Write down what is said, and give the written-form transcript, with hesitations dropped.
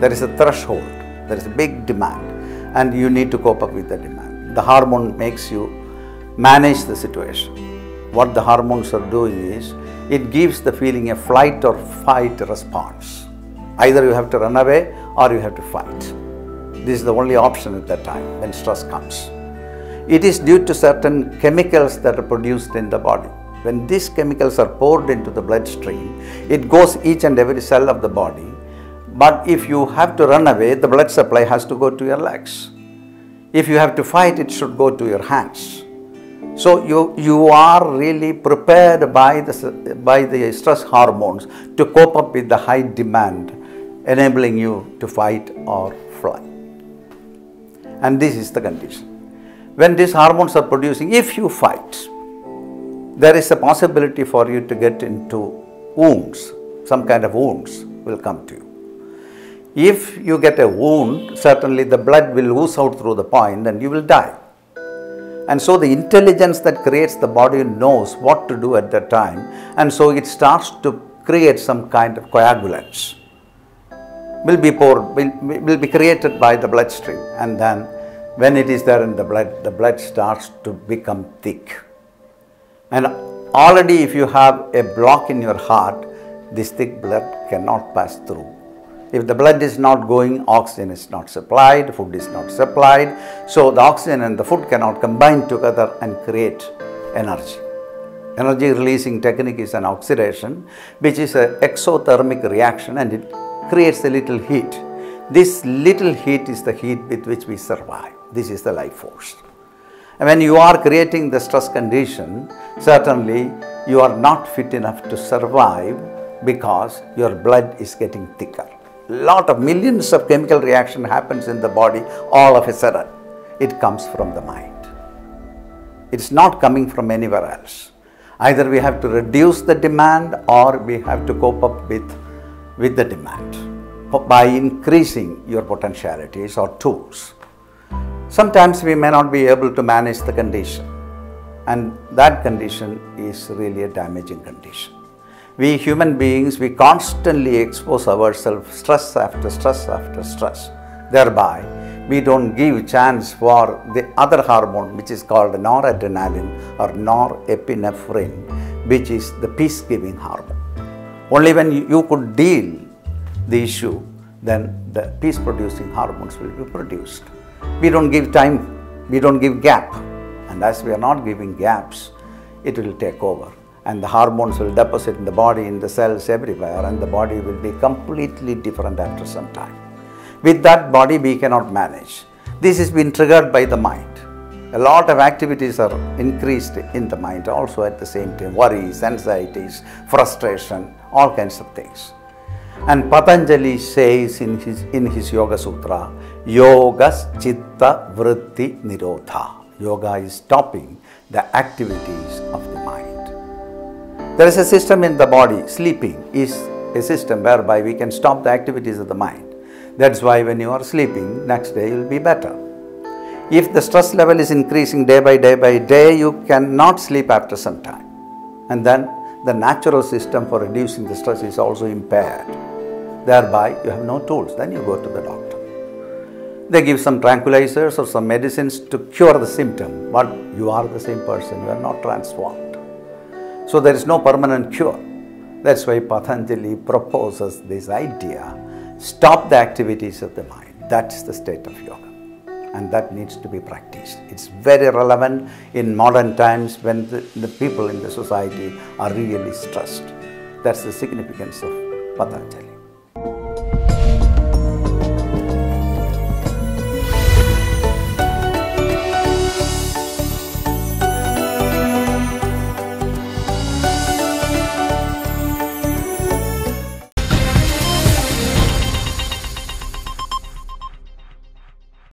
There is a threshold, there is a big demand, and you need to cope up with the demand. The hormone makes you manage the situation. What the hormones are doing is, it gives the feeling a flight or fight response. Either you have to run away or you have to fight. This is the only option at that time when stress comes. It is due to certain chemicals that are produced in the body. When these chemicals are poured into the bloodstream, it goes each and every cell of the body. But if you have to run away, the blood supply has to go to your legs. If you have to fight, it should go to your hands. So you are really prepared by the stress hormones to cope up with the high demand, enabling you to fight or fly. And this is the condition. When these hormones are producing, if you fight, there is a possibility for you to get into wounds. Some kind of wounds will come to you. If you get a wound, certainly the blood will ooze out through the point and you will die. And so the intelligence that creates the body knows what to do at that time, and so it starts to create some kind of coagulants. Will be created by the bloodstream, and then when it is there in the blood starts to become thick. And already if you have a block in your heart, this thick blood cannot pass through. If the blood is not going, oxygen is not supplied, food is not supplied. So the oxygen and the food cannot combine together and create energy. Energy releasing technique is an oxidation, which is an exothermic reaction, and it creates a little heat. This little heat is the heat with which we survive. This is the life force. And when you are creating the stress condition, certainly you are not fit enough to survive because your blood is getting thicker. Lot of millions of chemical reaction happens in the body all of a sudden. It comes from the mind. It's not coming from anywhere else. Either we have to reduce the demand or we have to cope up with the demand by increasing your potentialities or tools. Sometimes we may not be able to manage the condition, and that condition is really a damaging condition. We human beings, we constantly expose ourselves stress after stress after stress. Thereby, we don't give chance for the other hormone, which is called noradrenaline or norepinephrine, which is the peace-giving hormone. Only when you could deal the issue, then the peace-producing hormones will be produced. We don't give time, we don't give gap. And as we are not giving gaps, it will take over. And the hormones will deposit in the body, in the cells, everywhere, and the body will be completely different after some time. With that body, we cannot manage. This has been triggered by the mind. A lot of activities are increased in the mind also at the same time. Worries, anxieties, frustration, all kinds of things. And Patanjali says in his Yoga Sutra, Yogas Chitta Vritti Nirodha. Yoga is stopping the activities of the mind. There is a system in the body. Sleeping is a system whereby we can stop the activities of the mind. That's why when you are sleeping, next day you will be better. If the stress level is increasing day by day, you cannot sleep after some time. And then the natural system for reducing the stress is also impaired. Thereby, you have no tools. Then you go to the doctor. They give some tranquilizers or some medicines to cure the symptom, but you are the same person. You are not transformed. So there is no permanent cure. That's why Patanjali proposes this idea, stop the activities of the mind. That's the state of yoga. And that needs to be practiced. It's very relevant in modern times when the people in the society are really stressed. That's the significance of Patanjali.